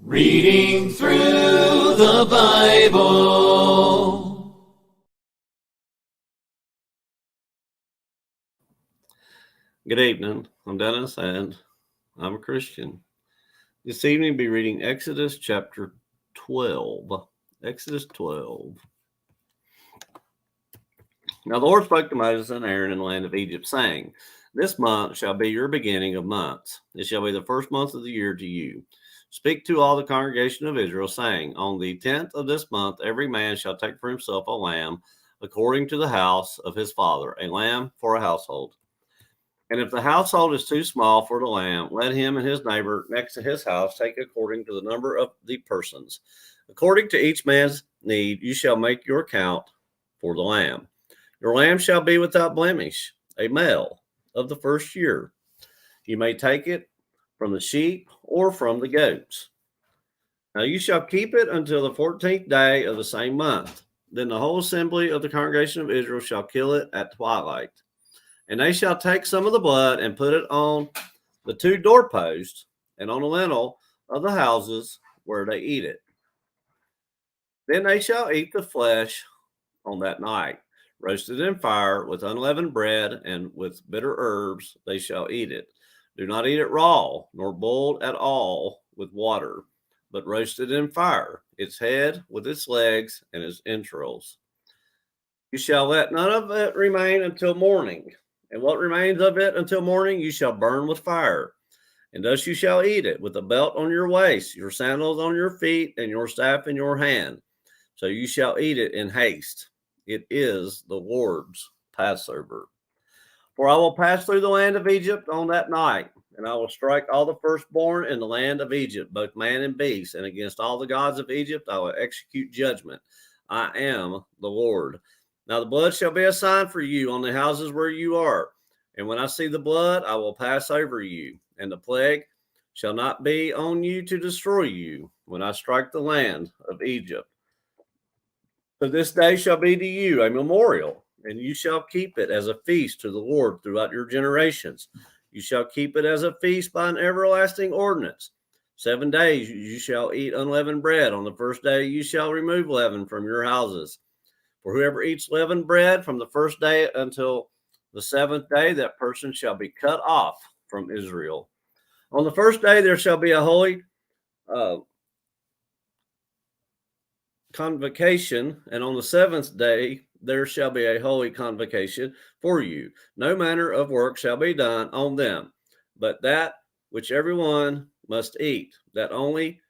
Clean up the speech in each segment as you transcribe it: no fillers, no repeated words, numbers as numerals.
Reading through the Bible. Good evening. I'm Dennis, and I'm a Christian. This evening, I'll be reading Exodus chapter 12. Exodus 12. Now the Lord spoke to Moses and Aaron in the land of Egypt, saying, This month shall be your beginning of months. It shall be the first month of the year to you. Speak to all the congregation of Israel, saying, On the 10th of this month, every man shall take for himself a lamb, according to the house of his father, a lamb for a household. And if the household is too small for the lamb, let him and his neighbor next to his house take according to the number of the persons. According to each man's need, you shall make your count for the lamb. Your lamb shall be without blemish, a male of the first year. You may take it from the sheep or from the goats. Now you shall keep it until the 14th day of the same month. Then the whole assembly of the congregation of Israel shall kill it at twilight. And they shall take some of the blood and put it on the two doorposts and on the lintel of the houses where they eat it. Then they shall eat the flesh on that night, roasted in fire with unleavened bread and with bitter herbs they shall eat it. Do not eat it raw, nor boiled at all with water, but roasted in fire, its head with its legs and its entrails. You shall let none of it remain until morning. And what remains of it until morning you shall burn with fire. And thus you shall eat it, with a belt on your waist, your sandals on your feet, and your staff in your hand. So you shall eat it in haste. It is the Lord's Passover. For I will pass through the land of Egypt on that night, and I will strike all the firstborn in the land of Egypt, both man and beast, and against all the gods of Egypt I will execute judgment. I am the Lord. Now the blood shall be a sign for you on the houses where you are. And when I see the blood, I will pass over you, and the plague shall not be on you to destroy you when I strike the land of Egypt. So this day shall be to you a memorial, and you shall keep it as a feast to the Lord throughout your generations. You shall keep it as a feast by an everlasting ordinance. 7 days you shall eat unleavened bread. On the first day you shall remove leaven from your houses. For whoever eats leavened bread from the first day until the seventh day, that person shall be cut off from Israel. On the first day there shall be a holy convocation, and on the seventh day there shall be a holy convocation for you. No manner of work shall be done on them, but that which everyone must eat, that only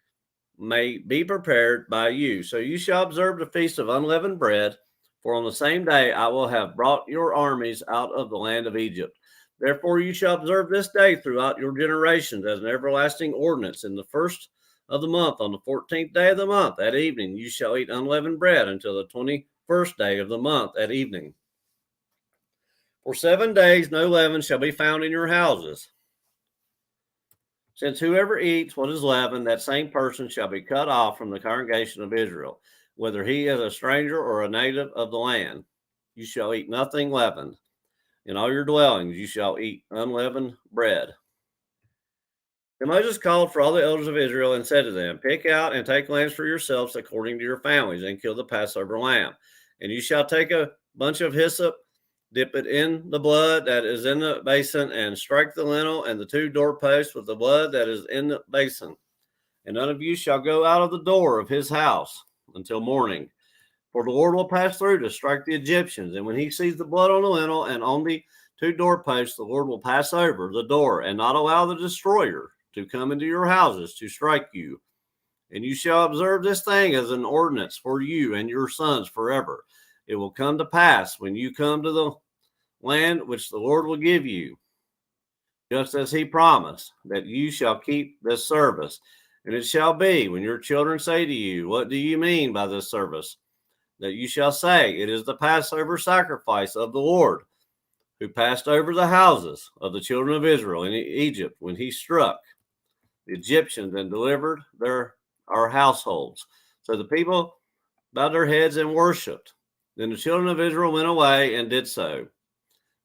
may be prepared by you. So you shall observe the feast of unleavened bread, for on the same day I will have brought your armies out of the land of Egypt. Therefore you shall observe this day throughout your generations as an everlasting ordinance. In the first of the month, on the 14th day of the month at evening, you shall eat unleavened bread until the 21st day of the month at evening. For 7 days no leaven shall be found in your houses. Since whoever eats what is leavened, that same person shall be cut off from the congregation of Israel, whether he is a stranger or a native of the land. You shall eat nothing leavened. In all your dwellings you shall eat unleavened bread. And Moses called for all the elders of Israel and said to them, Pick out and take lambs for yourselves according to your families, and kill the Passover lamb. And you shall take a bunch of hyssop, dip it in the blood that is in the basin, and strike the lintel and the two doorposts with the blood that is in the basin. And none of you shall go out of the door of his house until morning. For the Lord will pass through to strike the Egyptians. And when he sees the blood on the lintel and on the two doorposts, the Lord will pass over the door and not allow the destroyer to come into your houses to strike you. And you shall observe this thing as an ordinance for you and your sons forever. It will come to pass when you come to the land which the Lord will give you, just as he promised, that you shall keep this service. And it shall be, when your children say to you, What do you mean by this service? That you shall say, It is the Passover sacrifice of the Lord, who passed over the houses of the children of Israel in Egypt when he struck the Egyptians and delivered our households. So the people bowed their heads and worshipped. Then the children of Israel went away and did so,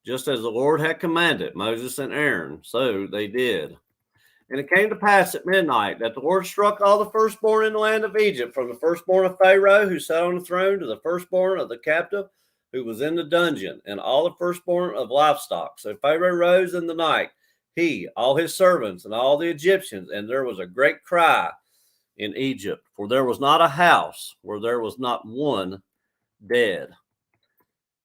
just as the Lord had commanded Moses and Aaron, so they did. And it came to pass at midnight that the Lord struck all the firstborn in the land of Egypt, from the firstborn of Pharaoh who sat on the throne to the firstborn of the captive who was in the dungeon, and all the firstborn of livestock. So Pharaoh rose in the night, he, all his servants, and all the Egyptians, and there was a great cry in Egypt, for there was not a house where there was not one dead.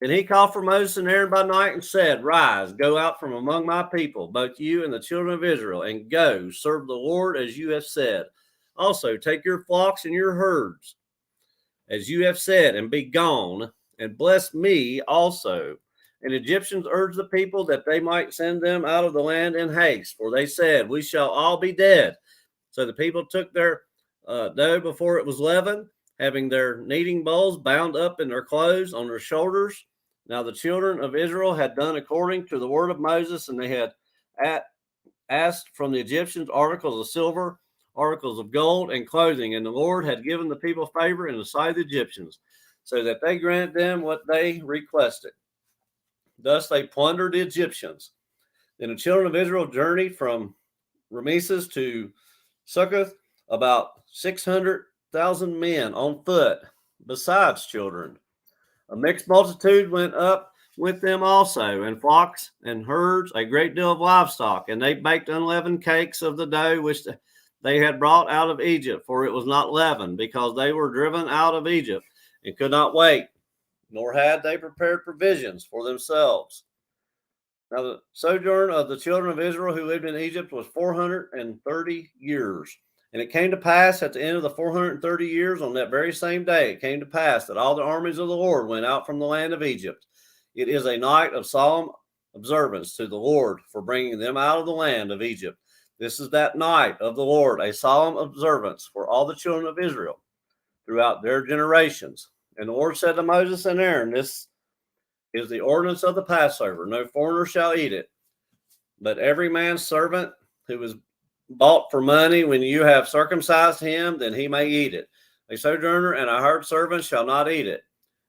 And he called for Moses and Aaron by night and said, Rise, go out from among my people, both you and the children of Israel, and go, serve the Lord as you have said. Also, take your flocks and your herds, as you have said, and be gone, and bless me also. And Egyptians urged the people that they might send them out of the land in haste, for they said, We shall all be dead. So the people took their dough before it was leavened, having their kneading bowls bound up in their clothes on their shoulders. Now the children of Israel had done according to the word of Moses, and they had asked from the Egyptians articles of silver, articles of gold, and clothing. And the Lord had given the people favor in the sight of the Egyptians, so that they granted them what they requested. Thus they plundered the Egyptians. Then the children of Israel journeyed from Rameses to Succoth, about 600,000 men on foot, besides children. A mixed multitude went up with them also, and flocks and herds, a great deal of livestock. And they baked unleavened cakes of the dough which they had brought out of Egypt, for it was not leavened, because they were driven out of Egypt and could not wait, nor had they prepared provisions for themselves. Now the sojourn of the children of Israel who lived in Egypt was 430 years. And it came to pass at the end of the 430 years, on that very same day, it came to pass that all the armies of the Lord went out from the land of Egypt. It is a night of solemn observance to the Lord for bringing them out of the land of Egypt. This is that night of the Lord, a solemn observance for all the children of Israel throughout their generations. And the Lord said to Moses and Aaron, This is the ordinance of the Passover. No foreigner shall eat it, but every man's servant who is bought for money, when you have circumcised him, then he may eat it. A sojourner and a hired servant shall not eat it.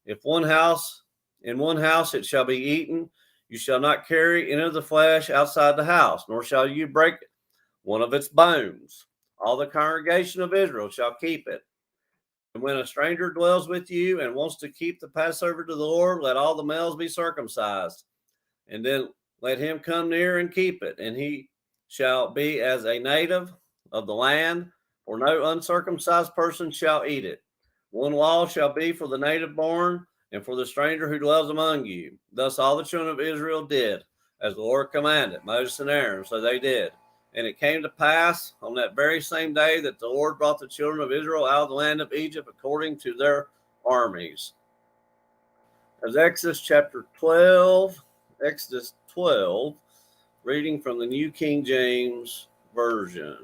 If in one house it shall be eaten, you shall not carry any of the flesh outside the house, nor shall you break one of its bones. All the congregation of Israel shall keep it. And when a stranger dwells with you and wants to keep the Passover to the Lord, let all the males be circumcised, and then let him come near and keep it. And he shall be as a native of the land, for no uncircumcised person shall eat it. One law shall be for the native born and for the stranger who dwells among you. Thus all the children of Israel did, as the Lord commanded Moses and Aaron, so they did. And it came to pass on that very same day that the Lord brought the children of Israel out of the land of Egypt according to their armies. As Exodus 12, reading from the New King James Version.